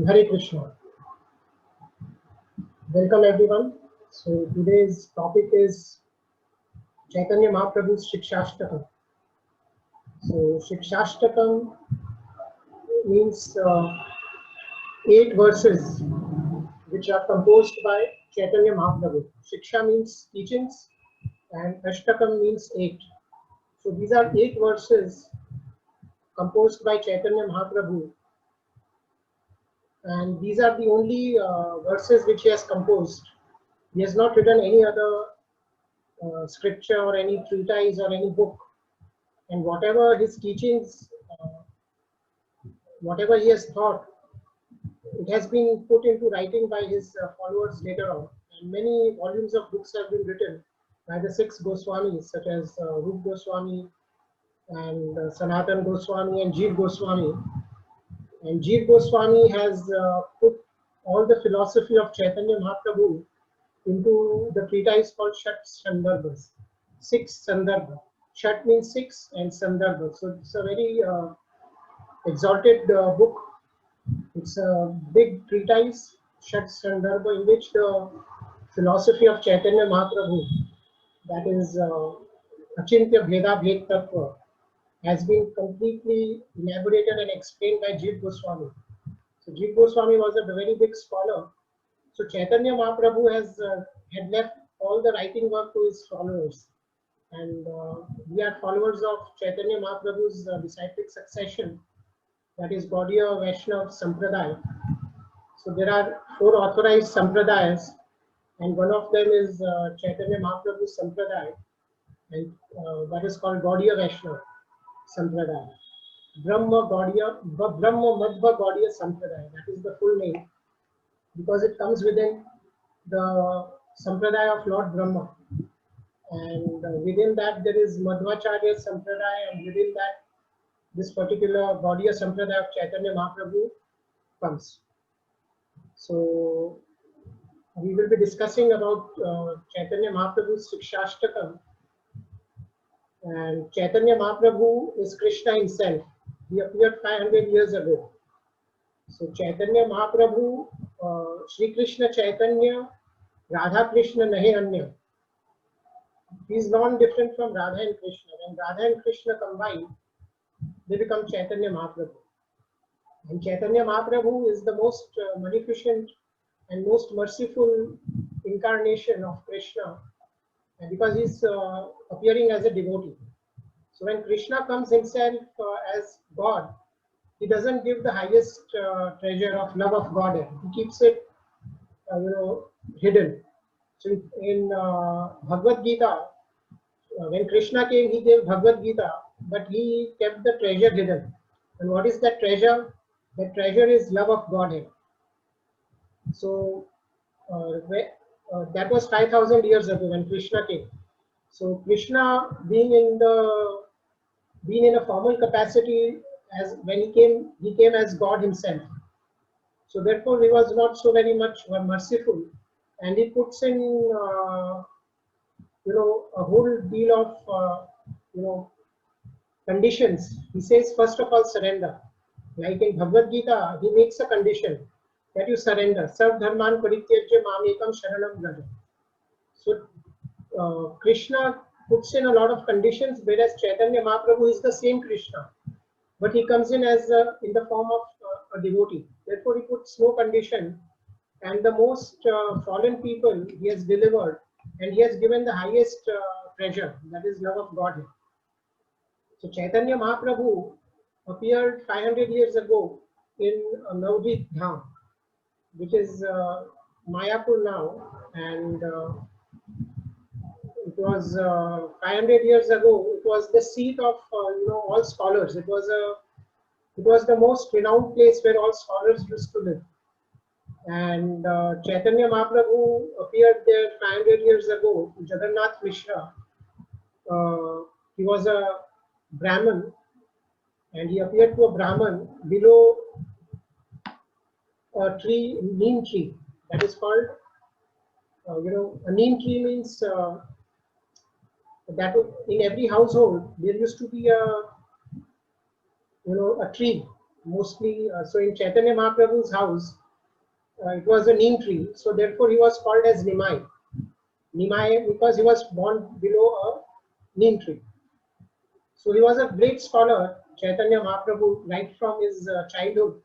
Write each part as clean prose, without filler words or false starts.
Hare Krishna. Welcome everyone. So today's topic is Chaitanya Mahaprabhu's Shikshashtakam. So Shikshashtakam means 8 verses which are composed by Chaitanya Mahaprabhu. Shiksha means teachings and Ashtakam means 8. So these are 8 verses composed by Chaitanya Mahaprabhu, and these are the only verses which he has composed. He has not written any other scripture or any treatise or any book, and whatever his teachings, whatever he has taught, it has been put into writing by his followers later on, and many volumes of books have been written by the 6 Goswamis such as Rup Goswami and Sanatan Goswami and Jeev Goswami. And Jeev Goswami has put all the philosophy of Chaitanya Mahaprabhu into the treatise called Shat Sandarbhas, 6 Sandarbha. Shat means 6 and Sandarbha. So it's a very exalted book. It's a big treatise, Shat Sandarbha, in which the philosophy of Chaitanya Mahaprabhu, that is Achintya Bheda Bhed Tattva, has been completely elaborated and explained by Jeev Goswami. So Jeev Goswami was a very big scholar. So Chaitanya Mahaprabhu has had left all the writing work to his followers, and we are followers of Chaitanya Mahaprabhu's disciplic succession, that is Gaudiya Vaishnava Sampradaya. So there are 4 authorized Sampradayas, and one of them is Chaitanya Mahaprabhu Sampradaya, and that is called Gaudiya Vaishnava Sampradaya. Brahma Madhva Gaudiya Sampradaya, that is the full name, because it comes within the Sampradaya of Lord Brahma. And within that there is Madhvacharya Sampradaya, and within that this particular Gaudiya Sampradaya of Chaitanya Mahaprabhu comes. So we will be discussing about Chaitanya Mahaprabhu's Shikshashtakam. And Chaitanya Mahaprabhu is Krishna himself. He appeared 500 years ago. So Chaitanya Mahaprabhu, Shri Krishna Chaitanya, Radha Krishna Nahi Anya. He is non-different from Radha and Krishna. When Radha and Krishna combine, they become Chaitanya Mahaprabhu. And Chaitanya Mahaprabhu is the most magnificent and most merciful incarnation of Krishna, and because he is appearing as a devotee. So when Krishna comes himself as God, he doesn't give the highest treasure of love of God. He keeps it, hidden. So in Bhagavad Gita, when Krishna came, he gave Bhagavad Gita, but he kept the treasure hidden. And what is that treasure? That treasure is love of Godhead. So that was 5,000 years ago when Krishna came. So Krishna, being in a formal capacity, as when he came as God himself. So therefore, he was not so very much merciful, and he puts in a whole deal of conditions. He says, first of all, surrender. Like in Bhagavad Gita, he makes a condition that you surrender. Sarv dharman parityajya mamekam sharanam vraja. So Krishna puts in a lot of conditions, whereas Chaitanya Mahaprabhu is the same Krishna, but he comes in as in the form of a devotee. Therefore, he puts no condition, and the most fallen people he has delivered, and he has given the highest treasure, that is love of Godhead. So Chaitanya Mahaprabhu appeared 500 years ago in Navadvip Dham, which is Mayapur now, and it was 500 years ago. It was the seat of all scholars. It was the most renowned place where all scholars used to live. And Chaitanya Mahaprabhu appeared there 500 years ago. Jagannath Mishra, he was a Brahmin, and he appeared to a Brahmin below a tree, neem tree. That is called, a neem tree means that in every household there used to be a tree mostly. So in Chaitanya Mahaprabhu's house, it was a neem tree. So therefore he was called as Nimai. Nimai because he was born below a neem tree. So he was a great scholar, Chaitanya Mahaprabhu, right from his childhood,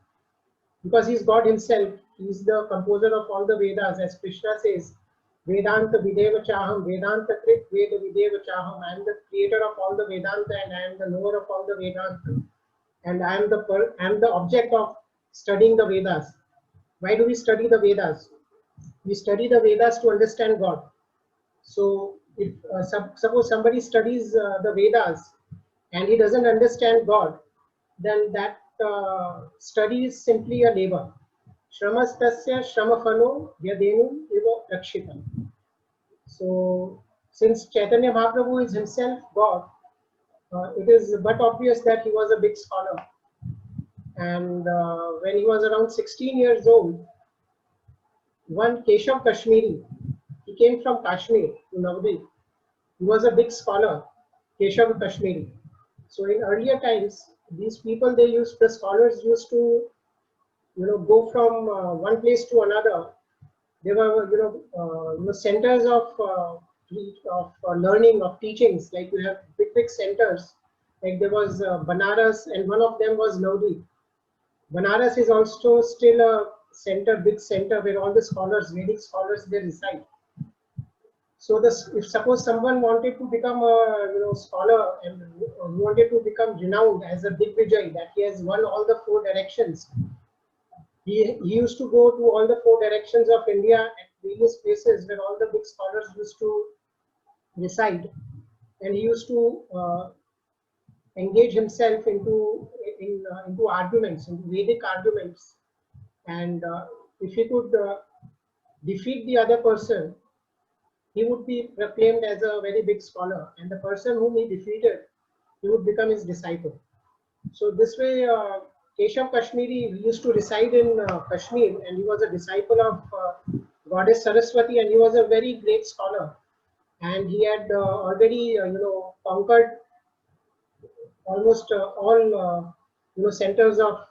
because he's God himself. He's the composer of all the Vedas, as Krishna says, Vedanta Videva Chaham, Vedanta Krit Veda Videva Chaham. I am the creator of all the Vedanta and I am the knower of all the Vedanta. And I am the object of studying the Vedas. Why do we study the Vedas? We study the Vedas to understand God. So if suppose somebody studies the Vedas and he doesn't understand God, then that study is simply a labor. Shramastasya shramafalo yadenu eva rakshitam. So since Chaitanya Mahaprabhu is himself God, it is but obvious that he was a big scholar. And when he was around 16 years old, one Keshav Kashmiri, he came from Kashmir to Navadvip. He was a big scholar, Keshav Kashmiri. So in earlier times, these people the scholars used to, go from one place to another. They were, centers of learning, of teachings. Like you have big centers. Like there was Banaras, and one of them was Navadvip. Banaras is also still a center, big center where all the scholars, Vedic scholars, they reside. So this, if suppose someone wanted to become a scholar and wanted to become renowned as a big Vijay, that he has won all the four directions, he used to go to all the four directions of India at various places where all the big scholars used to reside, and he used to engage himself into arguments, into Vedic arguments, and if he could defeat the other person, he would be proclaimed as a very big scholar, and the person whom he defeated, he would become his disciple. So this way, Keshav Kashmiri used to reside in Kashmir, and he was a disciple of goddess Saraswati, and he was a very great scholar. And he had already, conquered almost all, centers of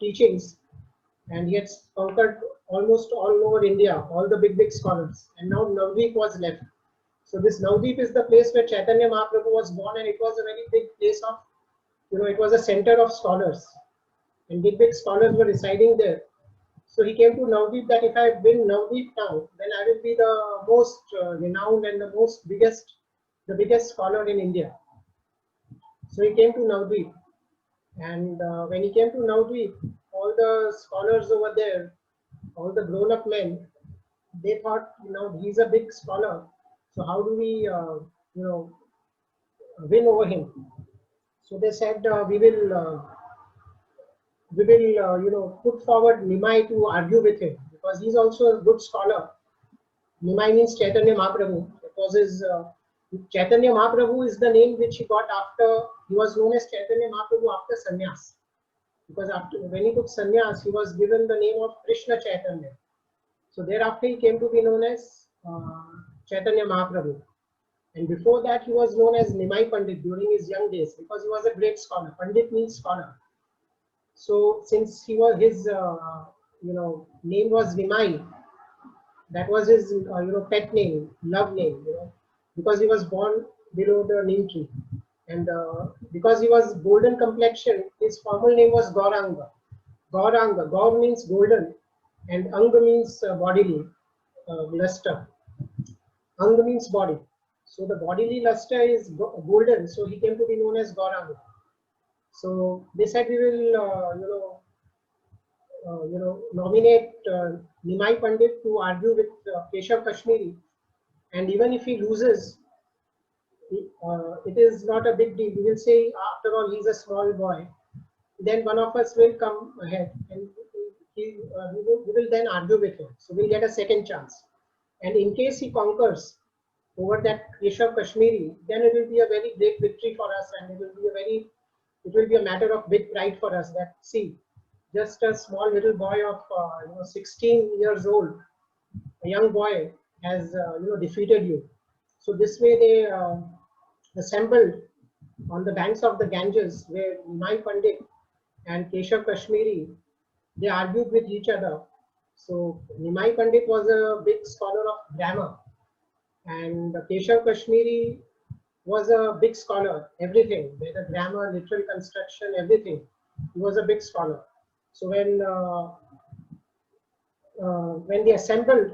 teachings, and he had conquered almost all over India, all the big scholars. And now Navadvip was left. So this Navadvip is the place where Chaitanya Mahaprabhu was born, and it was a very big place of, it was a center of scholars, and big scholars were residing there. So he came to Navadvip that if I win Navadvip now, then I will be the most renowned and the biggest scholar in India. So he came to Navadvip, and when he came to Navadvip, all the scholars over there, all the grown-up men, they thought, he's a big scholar. So how do we, win over him? So they said, we will, put forward Nimai to argue with him, because he's also a good scholar. Nimai means Chaitanya Mahaprabhu. Because his Chaitanya Mahaprabhu is the name which he got after, he was known as Chaitanya Mahaprabhu after sannyas. Because when he took sannyas, he was given the name of Krishna Chaitanya. So thereafter he came to be known as Chaitanya Mahaprabhu. And before that he was known as Nimai Pandit during his young days, because he was a great scholar. Pandit means scholar. So since his name was Nimai, that was his pet name, love name, because he was born below the neem tree. And because he was golden complexion, his formal name was Gauranga. Gauranga. Gaur means golden, and Anga means bodily luster. Anga means body. So the bodily luster is golden. So he came to be known as Gauranga. So they said we will, nominate Nimai Pandit to argue with Keshav Kashmiri, and even if he loses, it is not a big deal. We will say, after all, he's a small boy. Then one of us will come ahead, and we will then argue with him. So we'll get a second chance. And in case he conquers over that Keshav Kashmiri, then it will be a very great victory for us, and it will be a matter of big pride for us that, see, just a small little boy of 16 years old, a young boy, has defeated you. So this way they assembled on the banks of the Ganges, where Nimai Pandit and Keshav Kashmiri, they argued with each other. So Nimai Pandit was a big scholar of grammar, and Keshav Kashmiri was a big scholar, everything, whether grammar, literal construction, everything. He was a big scholar. So when they assembled,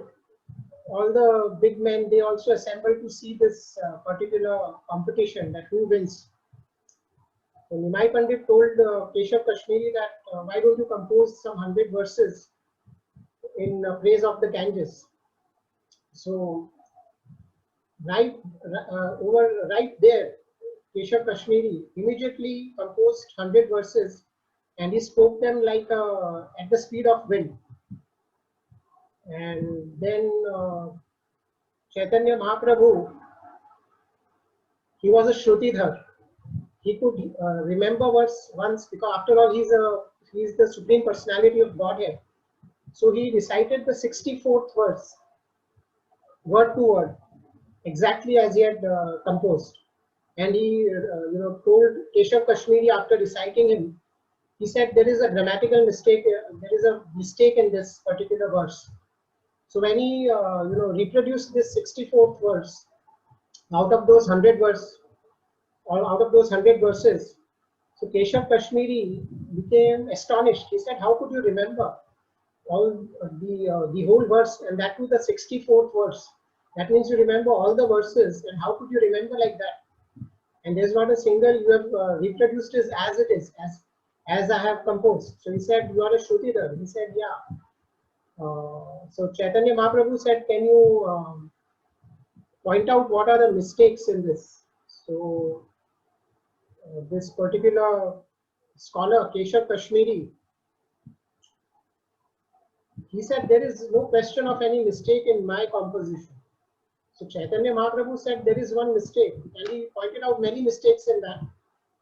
all the big men, they also assembled to see this particular competition, that who wins. So Nimai Pandit told Keshav Kashmiri that why don't you compose some 100 verses in praise of the Ganges. So right there, Keshav Kashmiri immediately composed 100 verses, and he spoke them like at the speed of wind. And then Chaitanya Mahaprabhu, he was a Shrutidhar. He could remember verse once, because after all he's the Supreme Personality of Godhead. So he recited the 64th verse, word to word, exactly as he had composed. And he told Keshav Kashmiri after reciting him, he said there is a grammatical mistake, there is a mistake in this particular verse. So when he reproduced this 64th verse out of those 100 verses, or out of those 100 verses, so Keshav Kashmiri became astonished. He said, how could you remember all the whole verse, and that too the 64th verse? That means you remember all the verses, and how could you remember like that? And there's not a single, you have reproduced it as it is, as I have composed. So he said, you are a Shrutidhar. He said, yeah. So Chaitanya Mahaprabhu said, can you point out what are the mistakes in this? So this particular scholar, Keshav Kashmiri, he said there is no question of any mistake in my composition. So Chaitanya Mahaprabhu said there is one mistake, and he pointed out many mistakes in that.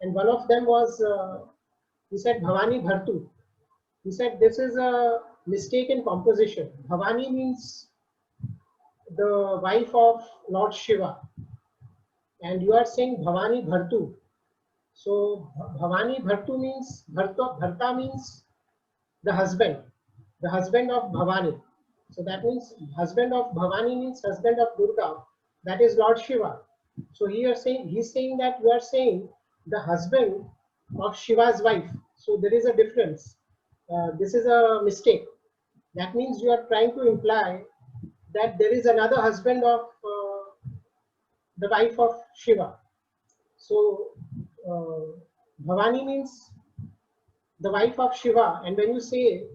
And one of them was, he said Bhavani Bhartu. He said this is a mistake in composition. Bhavani means the wife of Lord Shiva, and you are saying Bhavani Bhartu. So Bhavani Bhartu means, Bharta means the husband of Bhavani. So that means husband of Bhavani means husband of Durga, that is Lord Shiva. So he's saying that you are saying the husband of Shiva's wife. So there is a difference. This is a mistake. That means you are trying to imply that there is another husband of the wife of Shiva. So Bhavani means the wife of Shiva, and when you say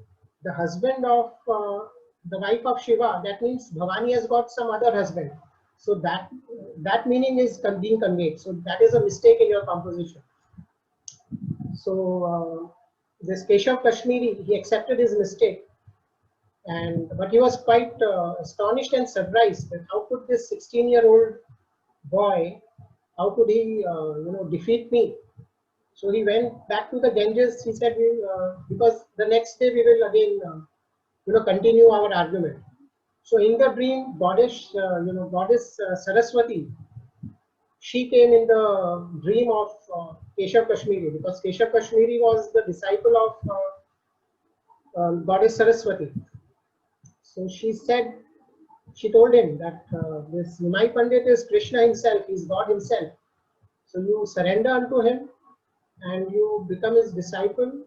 the husband of the wife of Shiva, that means Bhavani has got some other husband. So that meaning is being conveyed. So that is a mistake in your composition. So this Keshav Kashmiri, he accepted his mistake, but he was quite astonished and surprised that how could this 16-year-old boy, how could he defeat me? So he went back to the Ganges. He said, because the next day we will again continue our argument. So in the dream, goddess Saraswati, she came in the dream of Keshav Kashmiri, because Keshav Kashmiri was the disciple of goddess Saraswati. So she told him that this Nimai Pandit is Krishna himself, he is God himself. So you surrender unto him and you become his disciple,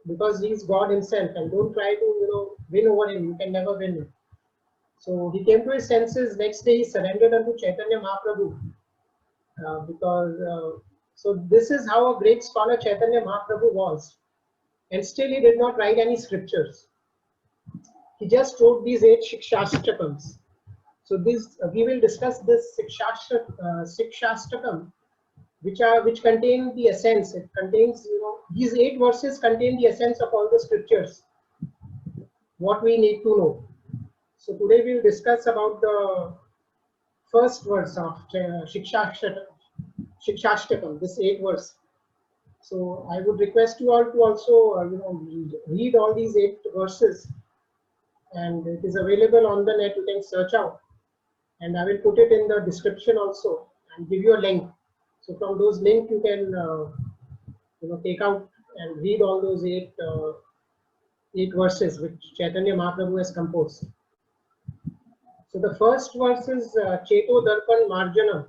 because he is God himself, and don't try to win over him. You can never win him. So he came to his senses. Next day he surrendered unto Chaitanya Mahaprabhu, so this is how a great scholar Chaitanya Mahaprabhu was, and still he did not write any scriptures. He just wrote these 8 Shikshashtakams. So we will discuss this Shikshashtakam, which contain the essence. It contains, these 8 verses contain the essence of all the scriptures, what we need to know. So today we will discuss about the first verse of Shikshashtakam, this 8 verse. So I would request you all to also read all these 8 verses, and it is available on the net. You can search out, and I will put it in the description also and give you a link. So from those links you can take out and read all those eight verses which Chaitanya Mahaprabhu has composed. So the first verse is Cheto Darpan Marjanam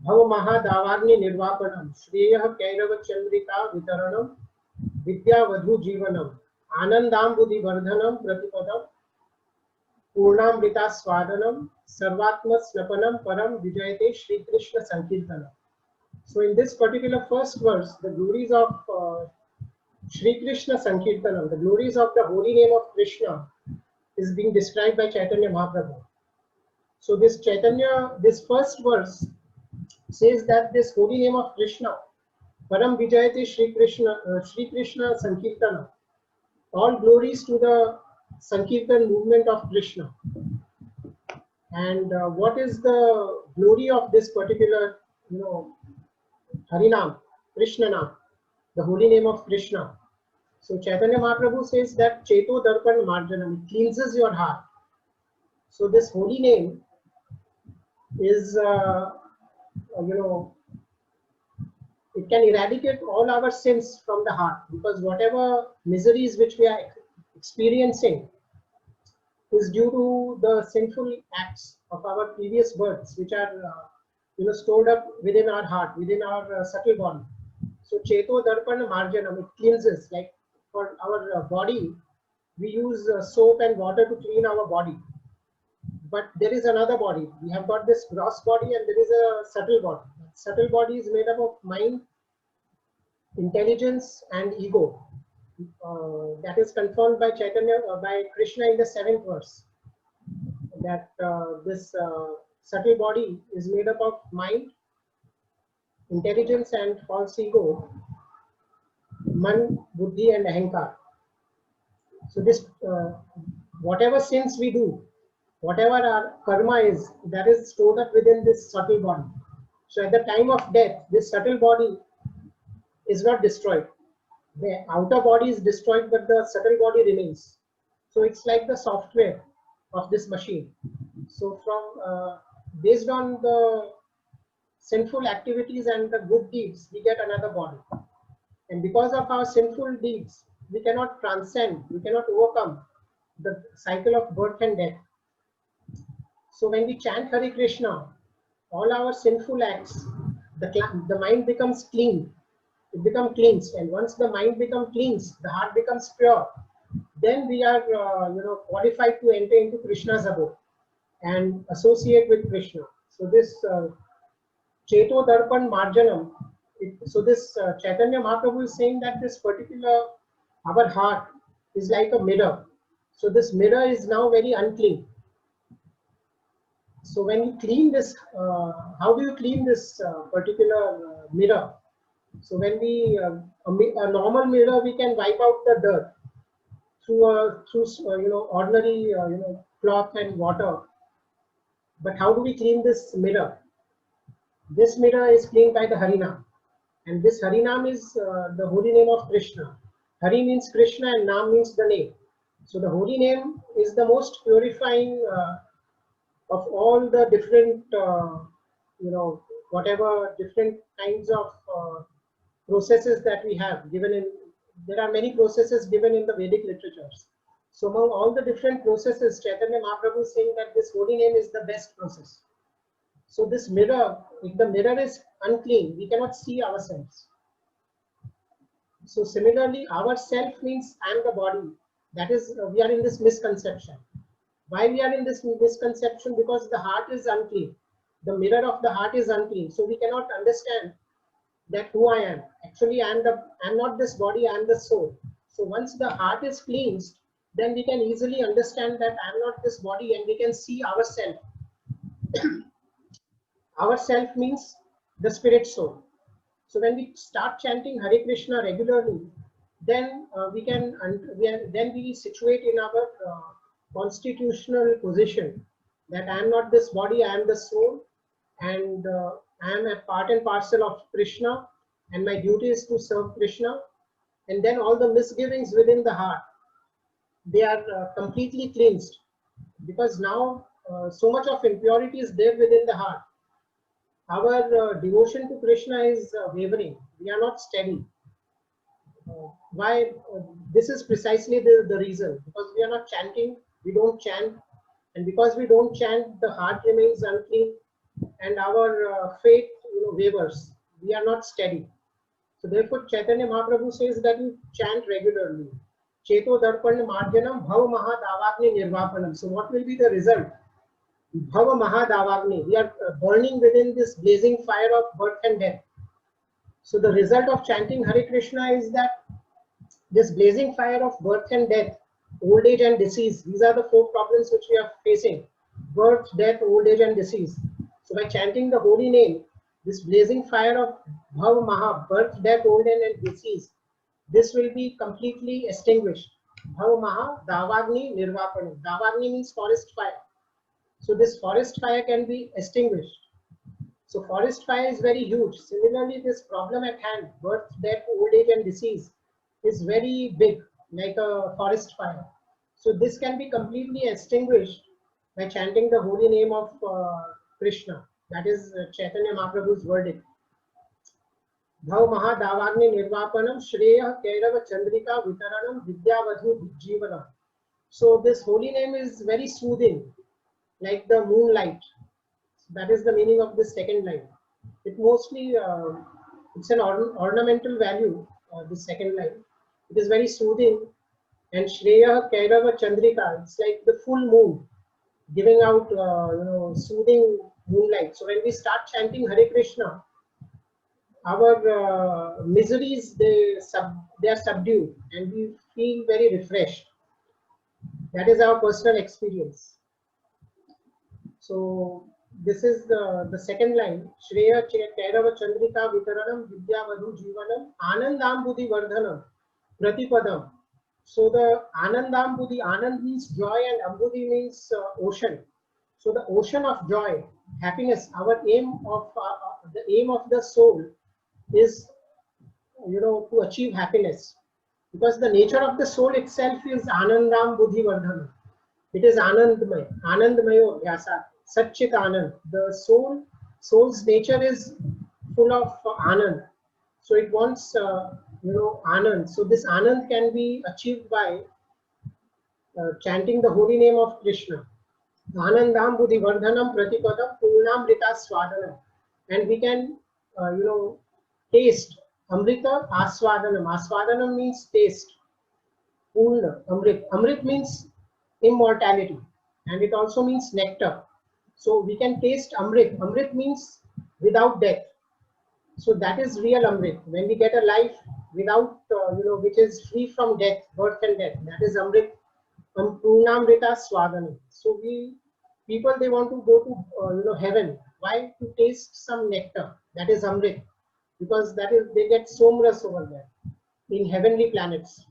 Bhava Mahadavarni Nirvapanam Shreya Kairava Chandrika Vitaranam Vidya Vadhu Jivanam Anandam Buddhi Vardhanam Pratipadam Purnamrita Swadanam Sarvatma Snapanam Param Vijayate Shri Krishna Sankirtanam. So in this particular first verse, the glories of Shri Krishna Sankirtanam, the glories of the holy name of Krishna is being described by Chaitanya Mahaprabhu. So this first verse says that this holy name of Krishna, Param Vijayate Shri Krishna Sankirtanam, all glories to the Sankirtan movement of Krishna. And what is the glory of this particular, Harinam, Krishna Nam, the holy name of Krishna? So Chaitanya Mahaprabhu says that Cheto Darpan Marjanam, cleanses your heart. So this holy name is, it can eradicate all our sins from the heart, because whatever miseries which we are experiencing is due to the sinful acts of our previous births, which are stored up within our heart, within our subtle body. So Cheto Darpan Marjanam, it cleanses. Like for our body, we use soap and water to clean our body. But there is another body. We have got this gross body and there is a subtle body. Subtle body is made up of mind, intelligence, and ego. That is confirmed by by Krishna in the 7th verse. That this subtle body is made up of mind, intelligence, and false ego, man, buddhi, and ahankar. So this, whatever sins we do, whatever our karma is, that is stored up within this subtle body. So at the time of death, this subtle body is not destroyed. The outer body is destroyed, but the subtle body remains. So it's like the software of this machine. So from based on the sinful activities and the good deeds, we get another body. And because of our sinful deeds, we cannot transcend, we cannot overcome the cycle of birth and death. So when we chant Hare Krishna, all our sinful acts, the mind becomes clean. It becomes cleansed, and once the mind becomes cleansed, the heart becomes pure. Then we are, qualified to enter into Krishna's abode and associate with Krishna. So this Cheto Darpan Marjanam. So this Chaitanya Mahaprabhu is saying that this particular, our heart is like a mirror. So this mirror is now very unclean. So when you clean this, how do you clean this particular mirror? So when we, a normal mirror, we can wipe out the dirt through ordinary cloth and water. But how do we clean this mirror? This mirror is cleaned by the Harinam, and this Harinam is the holy name of Krishna. Hari means Krishna and Nam means the name. So the holy name is the most purifying of all the different, whatever different kinds of processes that we have given in. There are many processes given in the Vedic literatures. So among all the different processes, Chaitanya Mahaprabhu is saying that this holy name is the best process. So this mirror, if the mirror is unclean, we cannot see ourselves. So similarly, our self means I am the body. That is, we are in this misconception. Why we are in this misconception? Because the heart is unclean. The mirror of the heart is unclean. So we cannot understand that who I am. Actually, I am not this body, I am the soul. So once the heart is cleansed, then we can easily understand that I am not this body, and we can see ourself. Ourself means the spirit soul. So when we start chanting Hare Krishna regularly, then we situate in our constitutional position that I am not this body, I am the soul, and I am a part and parcel of Krishna, and my duty is to serve Krishna. And then all the misgivings within the heart, they are completely cleansed, because now so much of impurity is there within the heart. Our devotion to Krishna is wavering. We are not steady. Why? This is precisely the reason, because we are not chanting, we don't chant, and because we don't chant, the heart remains unclean, and our faith, wavers. We are not steady. So therefore, Chaitanya Mahaprabhu says that you chant regularly. Cheto darpan marjanam bhav mahadavagni nirvapanam. So what will be the result? Bhava mahadavagni. We are burning within this blazing fire of birth and death. So the result of chanting Hare Krishna is that this blazing fire of birth and death, old age and disease, these are the four problems which we are facing: birth, death, old age, and disease. So by chanting the holy name, this blazing fire of Bhav Maha, birth, death, old age, and disease, this will be completely extinguished. Bhav Maha, Davagni, Nirvapanam. Davagni means forest fire. So this forest fire can be extinguished. So forest fire is very huge. Similarly, this problem at hand, birth, death, old age, and disease, is very big, like a forest fire. So this can be completely extinguished by chanting the holy name of Krishna. That is Chaitanya Mahaprabhu's verdict. Bhav Mahadavagni Nirvapanam Shreya Kairava Chandrika Vitaranam Vidyavadhu Jivanam. So this holy name is very soothing, like the moonlight. That is the meaning of this second line. It mostly, it's an ornamental value, this second line. It is very soothing. And Shreya Kairava Chandrika, it's like the full moon giving out, soothing moonlight. So when we start chanting Hare Krishna, our miseries, they are subdued and we feel very refreshed. That is our personal experience. So this is the second line. Shreya Kairava Chandrika Vitaranam Vidyavadhu Jivanam Anandam Buddhi Vardhanam Pratipadam. So the Anandam Buddhi, Anand means joy and Ambudhi means ocean. So the ocean of joy, happiness, our aim of the aim of the soul is, to achieve happiness, because the nature of the soul itself is Anandam Buddhi Vardhanam. It is Anandmay, Anandmayo Vyasa, Satchit Anand. The soul's nature is full of Anand. So it wants, Anand. So this Anand can be achieved by chanting the holy name of Krishna. Anandam Buddhi Vardhanam Pratipadam Purnamrita Swadanam. And we can, taste Amrita Aswadanam. Aswadanam means taste. Purna, Amrit. Amrit means immortality, and it also means nectar. So we can taste Amrit. Amrit means without death. So that is real Amrit. When we get a life without, which is free from death, birth and death, that is Amrit. Purnamrita Swadanam. So people, they want to go to, heaven. Why? To taste some nectar. That is Amrit. Because that is, they get somras over there in heavenly planets.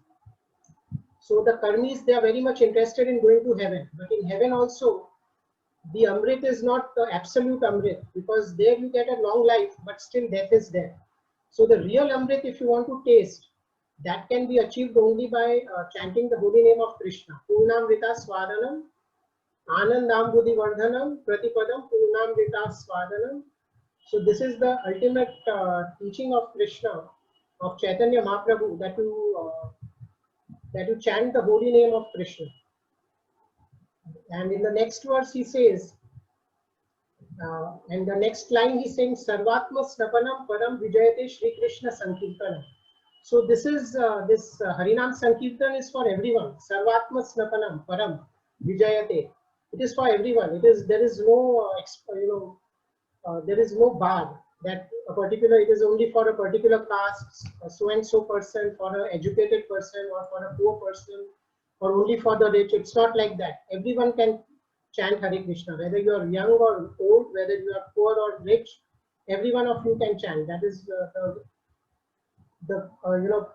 So the karmis, they are very much interested in going to heaven. But in heaven also, the Amrit is not the absolute Amrit, because there you get a long life, but still death is there. So the real Amrit, if you want to taste, that can be achieved only by chanting the holy name of Krishna. Purnamrita Swadanam, Anandam Buddhi Vardhanam, Pratipadam Purnamrita Swadanam. So this is the ultimate teaching of Krishna, of Chaitanya Mahaprabhu, that you chant the holy name of Krishna. And in the next verse he says, and the next line he's saying, Sarvatma Snapanam Param Vijayate Shri Krishna Sankirtanam. So this is this Harinam Sankirtan is for everyone. Sarvatma Snapanam Param Vijayate. It is for everyone. There is no there is no bar that a particular, it is only for a particular caste, a so and so person, for an educated person, or for a poor person, or only for the rich. It's not like that. Everyone can chant Hare Krishna, whether you are young or old, whether you are poor or rich. Every one of you can chant. That is the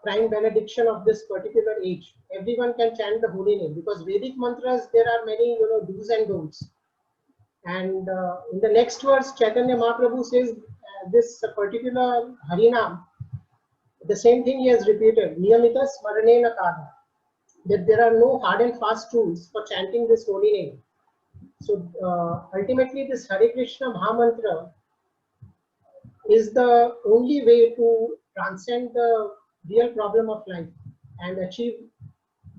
prime benediction of this particular age. Everyone can chant the holy name, because Vedic mantras, there are many do's and don'ts. And in the next verse, Chaitanya Mahaprabhu says this particular Harinam, the same thing he has repeated, Niyamita Smaranena Kada, that there are no hard and fast rules for chanting this holy name. So ultimately this Hare Krishna Mahamantra is the only way to transcend the real problem of life and achieve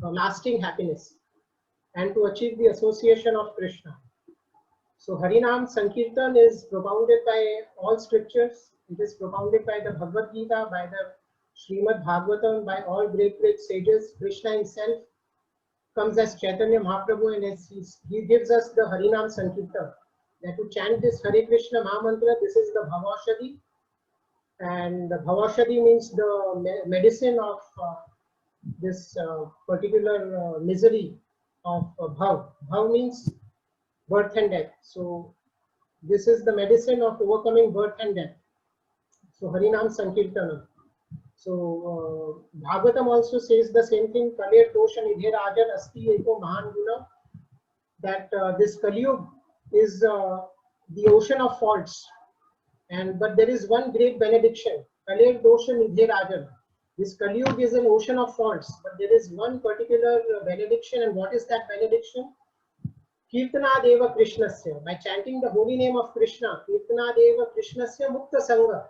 lasting happiness, and to achieve the association of Krishna. So Harinam Sankirtan is propounded by all scriptures. It is propounded by the Bhagavad Gita, by the Srimad Bhagavatam, by all great sages. Krishna himself comes as Chaitanya Mahaprabhu, and he gives us the Harinam Sankirtan. That to chant this Hare Krishna Mahamantra, this is the Bhavaushadhi. And the Bhavaushadhi means the medicine of this particular misery of Bhav. Bhav means birth and death. So this is the medicine of overcoming birth and death. So Harinam Sankirtana. So Bhagavatam also says the same thing. Kalir dosha nidhe rajan asti eko mahan guna. That this Kaliyug is the ocean of faults, but there is one great benediction. Kalir dosha nidhe rajan. This Kaliyug is an ocean of faults, but there is one particular benediction, and what is that benediction? Kirtana Deva Krishnasya. By chanting the holy name of Krishna, Kirtana Deva Krishnasya Mukta Sangha,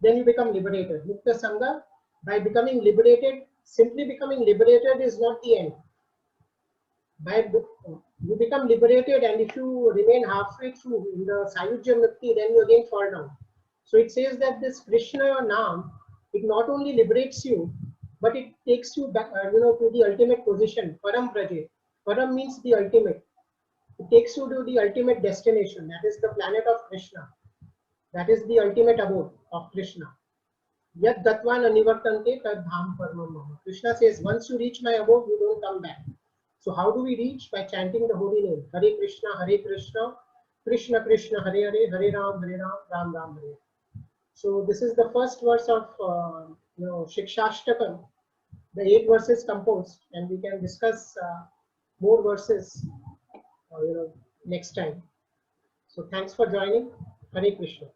then you become liberated. Mukta Sangha, by becoming liberated, simply becoming liberated is not the end. You become liberated, and if you remain halfway through in the Sayujya Mukti, then you again fall down. So it says that this Krishna Naam, it not only liberates you, but it takes you back, to the ultimate position. Param Praje. Param means the ultimate. It takes you to the ultimate destination. That is the planet of Krishna. That is the ultimate abode of Krishna. Yad Gatvan Anivartante Tad Dham Paramam Mama. Krishna says, once you reach my abode, you don't come back. So how do we reach? By chanting the holy name. Hare Krishna, Krishna Krishna, Hare Hare, Hare Ram, Ram Ram, Hare. So this is the first verse of Shikshashtakam, the 8 verses composed, and we can discuss more verses next time. So thanks for joining. Hare Krishna.